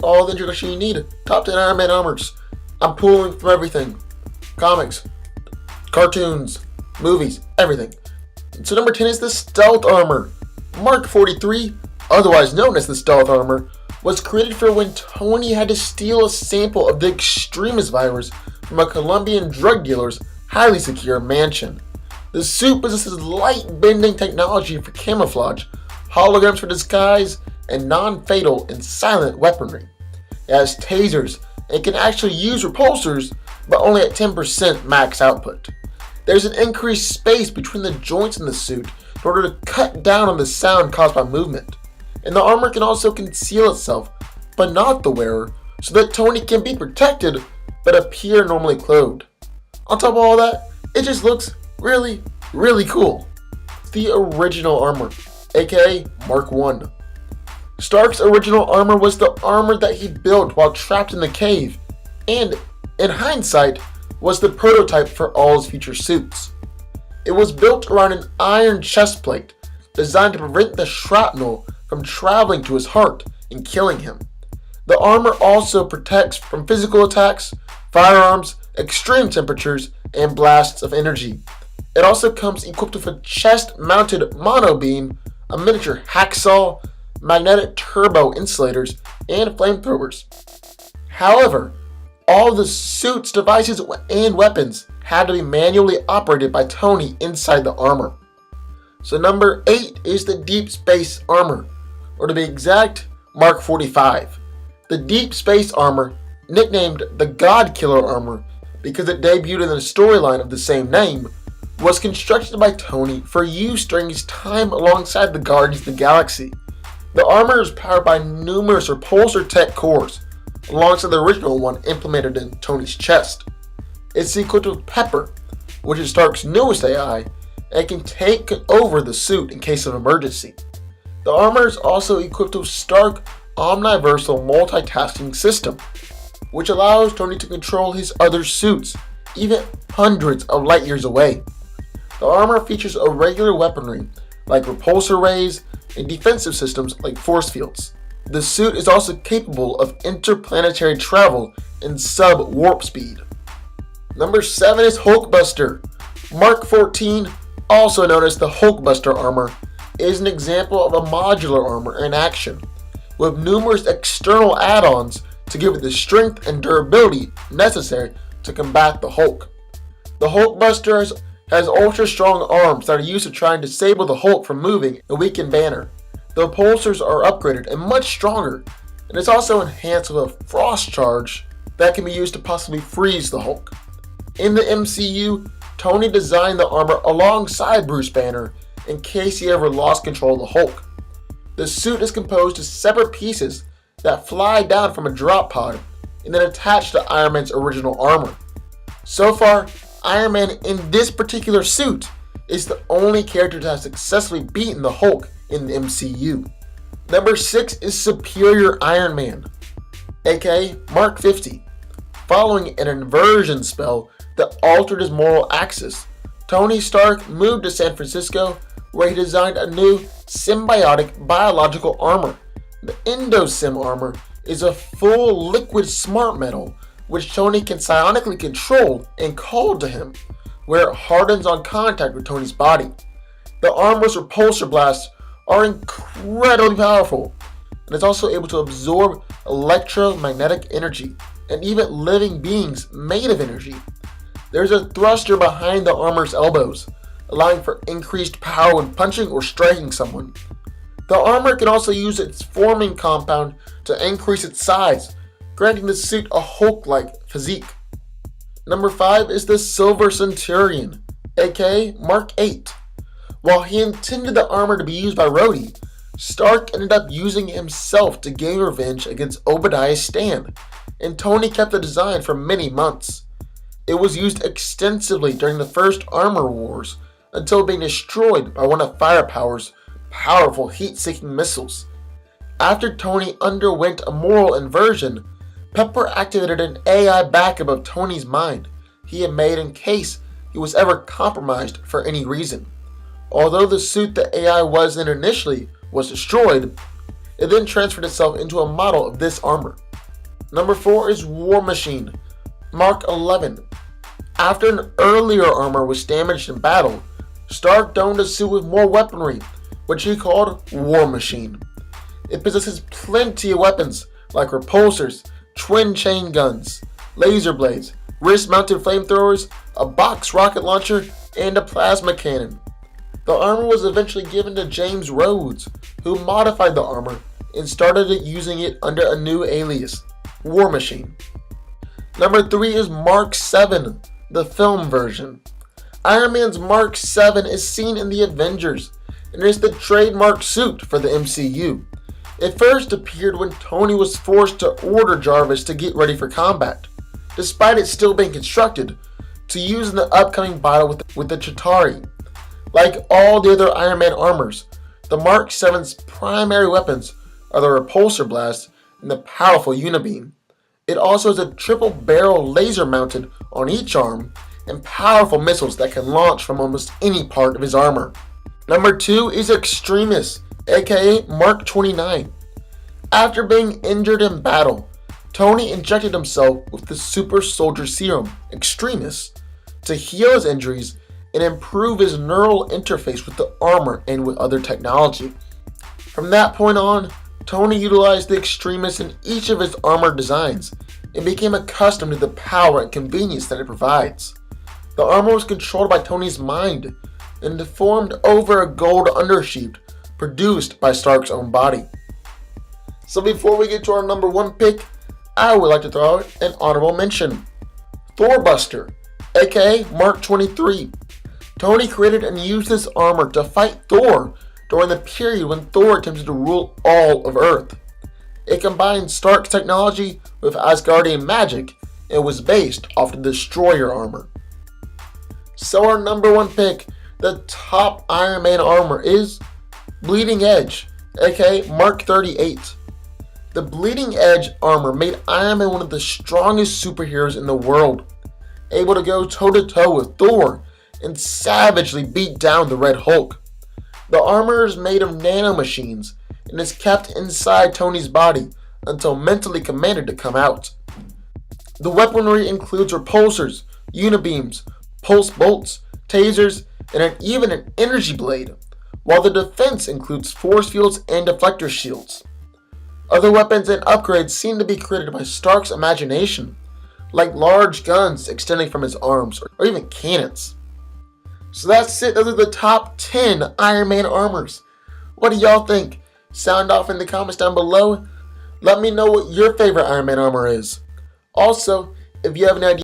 all the introduction you need. Top 10 Iron Man armors. I'm pulling from everything. Comics, cartoons, movies, everything. So number 10 is the Stealth Armor. Mark 43, otherwise known as the Stealth Armor, was created for when Tony had to steal a sample of the Extremis virus from a Colombian drug dealer's highly secure mansion. The suit possesses light-bending technology for camouflage, holograms for disguise, and non-fatal and silent weaponry. It has tasers and can actually use repulsors, but only at 10% max output. There's an increased space between the joints in the suit in order to cut down on the sound caused by movement. And the armor can also conceal itself, but not the wearer, so that Tony can be protected, but appear normally clothed. On top of all that, it just looks really, really cool. The original armor, aka Mark 1. Stark's original armor was the armor that he built while trapped in the cave, and, in hindsight, was the prototype for all his future suits. It was built around an iron chest plate, designed to prevent the shrapnel from traveling to his heart and killing him. The armor also protects from physical attacks, firearms, extreme temperatures, and blasts of energy. It also comes equipped with a chest-mounted monobeam, a miniature hacksaw, magnetic turbo insulators, and flamethrowers. However, all the suit's devices and weapons had to be manually operated by Tony inside the armor. So number 8 is the Deep Space Armor, or to be exact, Mark 45. The Deep Space Armor, nicknamed the God Killer Armor because it debuted in the storyline of the same name, was constructed by Tony for use during his time alongside the Guardians of the Galaxy. The armor is powered by numerous repulsor tech cores, alongside the original one implemented in Tony's chest. It's equipped with Pepper, which is Stark's newest AI, and can take over the suit in case of emergency. The armor is also equipped with Stark Omniversal Multitasking System, which allows Tony to control his other suits, even hundreds of light years away. The armor features irregular weaponry like repulsor rays and defensive systems like force fields. The suit is also capable of interplanetary travel and sub-warp speed. Number 7 is Hulkbuster. Mark 14, also known as the Hulkbuster armor, is an example of a modular armor in action, with numerous external add-ons to give it the strength and durability necessary to combat the Hulk. The Hulkbuster has ultra-strong arms that are used to try and disable the Hulk from moving and weaken Banner. The repulsors are upgraded and much stronger, and it's also enhanced with a frost charge that can be used to possibly freeze the Hulk. In the MCU, Tony designed the armor alongside Bruce Banner in case he ever lost control of the Hulk. The suit is composed of separate pieces that fly down from a drop pod and then attach to Iron Man's original armor. So far, Iron Man in this particular suit is the only character to have successfully beaten the Hulk in the MCU. Number 6 is Superior Iron Man, aka Mark 50. Following an inversion spell that altered his moral axis, Tony Stark moved to San Francisco, where he designed a new symbiotic biological armor. The Endosim armor is a full liquid smart metal which Tony can psionically control and call to him, where it hardens on contact with Tony's body. The armor's repulsor blasts are incredibly powerful, and it's also able to absorb electromagnetic energy and even living beings made of energy. There's a thruster behind the armor's elbows, allowing for increased power when punching or striking someone. The armor can also use its forming compound to increase its size, granting the suit a Hulk-like physique. Number 5 is the Silver Centurion, aka Mark 8. While he intended the armor to be used by Rhodey, Stark ended up using it himself to gain revenge against Obadiah Stane, and Tony kept the design for many months. It was used extensively during the first Armor Wars, until being destroyed by one of Firepower's powerful heat-seeking missiles. After Tony underwent a moral inversion, Pepper activated an AI backup of Tony's mind he had made in case he was ever compromised for any reason. Although the suit the AI was in initially was destroyed, It then transferred itself into a model of this armor. Number 4 is War Machine, Mark 11. After an earlier armor was damaged in battle, Stark donned a suit with more weaponry, which he called War Machine. It possesses plenty of weapons like repulsors, twin chain guns, laser blades, wrist-mounted flamethrowers, a box rocket launcher, and a plasma cannon. The armor was eventually given to James Rhodes, who modified the armor and started using it under a new alias, War Machine. Number 3 is Mark 7, the film version. Iron Man's Mark 7 is seen in the Avengers, and is the trademark suit for the MCU. It first appeared when Tony was forced to order Jarvis to get ready for combat, despite it still being constructed, to use in the upcoming battle with the Chitauri. Like all the other Iron Man armors, the Mark 7's primary weapons are the repulsor blast and the powerful unibeam. It also has a triple barrel laser mounted on each arm and powerful missiles that can launch from almost any part of his armor. Number 2 is Extremis, aka Mark 29. After being injured in battle, Tony injected himself with the super soldier serum, Extremis, to heal his injuries and improve his neural interface with the armor and with other technology. From that point on, Tony utilized the Extremis in each of his armor designs and became accustomed to the power and convenience that it provides. The armor was controlled by Tony's mind and deformed over a gold undersheet produced by Stark's own body. So before we get to our number 1 pick, I would like to throw out an honorable mention. Thorbuster, aka Mark 23. Tony created and used this armor to fight Thor during the period when Thor attempted to rule all of Earth. It combined Stark's technology with Asgardian magic and was based off the Destroyer armor. So our number 1 pick, the top Iron Man armor, is Bleeding Edge, aka Mark 38. The Bleeding Edge armor made Iron Man one of the strongest superheroes in the world, able to go toe-to-toe with Thor and savagely beat down the Red Hulk. The armor is made of nanomachines and is kept inside Tony's body until mentally commanded to come out. The weaponry includes repulsors, unibeams, pulse bolts, tasers, and even an energy blade, while the defense includes force fields and deflector shields. Other weapons and upgrades seem to be created by Stark's imagination, like large guns extending from his arms or even cannons. So that's it. Those are the top 10 Iron Man armors. What do y'all think? Sound off in the comments down below. Let me know what your favorite Iron Man armor is. Also, if you have any ideas